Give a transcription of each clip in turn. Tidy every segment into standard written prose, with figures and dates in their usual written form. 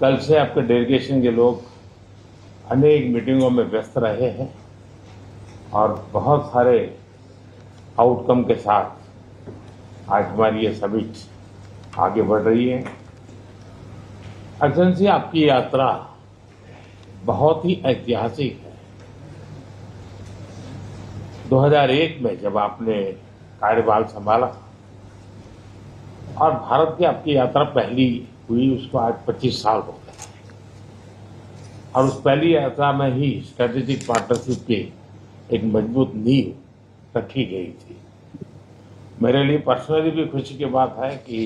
कल से आपके डेलीगेशन के लोग अनेक मीटिंगों में व्यस्त रहे हैं और बहुत सारे आउटकम के साथ आज हमारी ये समिट आगे बढ़ रही है। एक्सेलेंसी, आपकी यात्रा बहुत ही ऐतिहासिक है। 2001 में जब आपने कार्यभार संभाला और भारत की आपकी यात्रा पहली हुई, उसको आज 25 साल हो गए और उस पहली यात्रा में ही स्ट्रेटेजिक पार्टनरशिप की एक मजबूत नींव रखी गई थी। मेरे लिए पर्सनली भी खुशी की बात है कि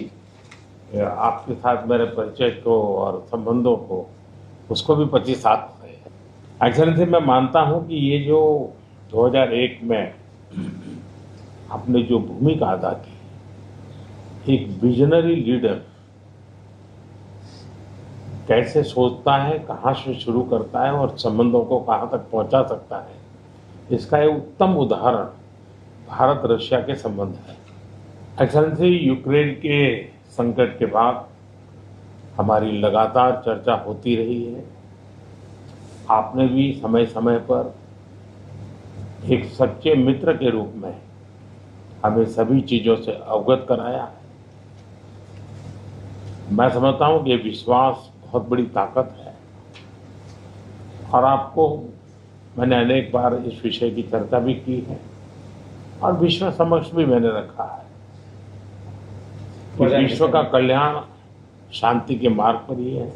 आपके साथ मेरे परिचय को और संबंधों को उसको भी 25 साल हो गए हैं। एक्सेलेंसी, मैं मानता हूं कि ये जो 2001 में आपने जो भूमिका अदा की, एक विजनरी लीडर कैसे सोचता है, कहाँ से शुरू करता है और संबंधों को कहाँ तक पहुंचा सकता है, इसका एक उत्तम उदाहरण भारत रशिया के संबंध है। एक्सेलेंसी, यूक्रेन के संकट के बाद हमारी लगातार चर्चा होती रही है। आपने भी समय समय पर एक सच्चे मित्र के रूप में हमें सभी चीजों से अवगत कराया है। मैं समझता हूं कि ये विश्वास बहुत बड़ी ताकत है और आपको मैंने अनेक बार इस विषय की चर्चा भी की है और विश्व समक्ष भी मैंने रखा है कि विश्व का कल्याण शांति के मार्ग पर ही है।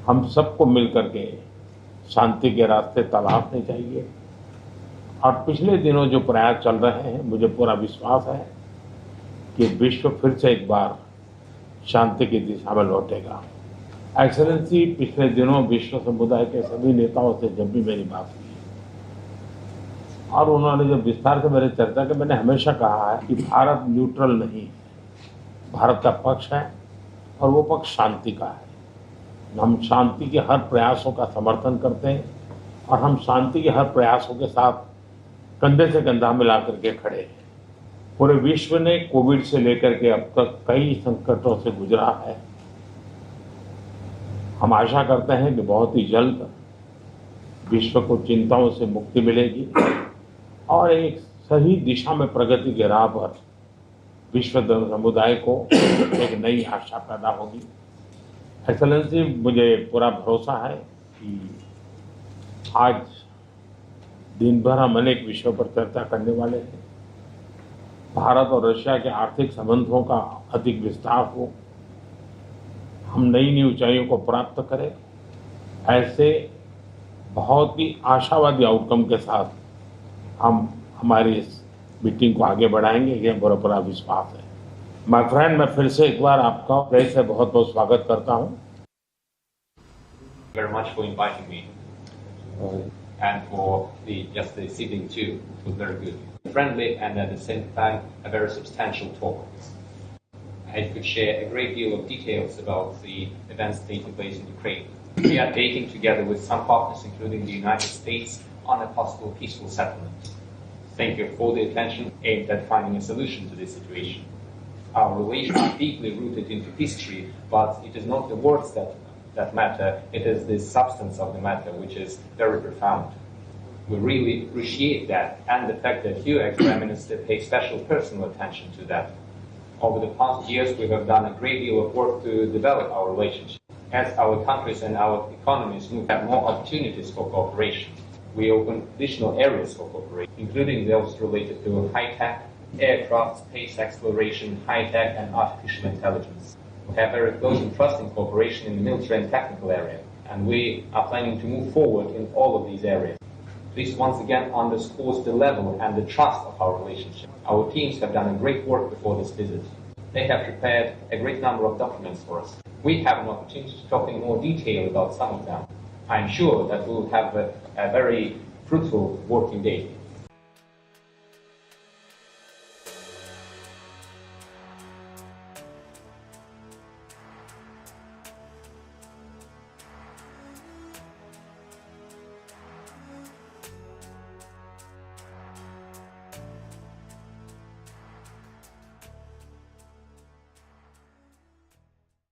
हम सबको मिलकर के शांति के रास्ते तलाशने चाहिए और पिछले दिनों जो प्रयास चल रहे हैं, मुझे पूरा विश्वास है कि विश्व फिर से एक बार शांति की दिशा में लौटेगा। एक्सेलेंसी, पिछले दिनों विश्व समुदाय के सभी नेताओं से जब भी मेरी बात हुई और उन्होंने जब विस्तार से मेरे चर्चा की, मैंने हमेशा कहा है कि भारत न्यूट्रल नहीं है, भारत का पक्ष है और वो पक्ष शांति का है। हम शांति के हर प्रयासों का समर्थन करते हैं और हम शांति के हर प्रयासों के साथ कंधे से कंधा मिला करके खड़े हैं। पूरे विश्व ने कोविड से लेकर के अब तक कई संकटों से गुजरा है। हम आशा करते हैं कि बहुत ही जल्द विश्व को चिंताओं से मुक्ति मिलेगी और एक सही दिशा में प्रगति के राह पर विश्व समुदाय को एक नई आशा पैदा होगी। एक्सेलेंसी, मुझे पूरा भरोसा है कि आज दिन भर हम अनेक विषयों पर चर्चा करने वाले हैं। भारत और रशिया के आर्थिक संबंधों का अधिक विस्तार हो, हम नई नई ऊंचाइयों को प्राप्त करें, ऐसे बहुत ही आशावादी आउटकम के साथ हम हमारी इस मीटिंग को आगे बढ़ाएंगे, यह बड़ा विश्वास है। माय फ्रेंड, मैं फिर से एक बार आपका प्रेस से बहुत बहुत स्वागत करता हूं। Very much for inviting me and for just this evening too. It was very good, friendly, and at the same time a very substantial talk. I could share a great deal of details about the events taking place in Ukraine. We are taking together with some partners, including the United States, on a possible peaceful settlement. Thank you for the attention aimed at finding a solution to this situation. Our relations are deeply rooted into history, but it is not the words that matter, it is the substance of the matter which is very profound. We really appreciate that and the fact that you, ex-Prime Minister, pay special personal attention to that. Over the past years, we have done a great deal of work to develop our relationship. As our countries and our economies move at more opportunities for cooperation, we open additional areas for cooperation, including those related to high-tech, aircraft, space exploration, high-tech and artificial intelligence. We have very close and trusting cooperation in the military and technical area, and we are planning to move forward in all of these areas. This once again underscores the level and the trust of our relationship. Our teams have done a great work before this visit. They have prepared a great number of documents for us. We have an opportunity to talk in more detail about some of them. I'm sure that we will have a very fruitful working day.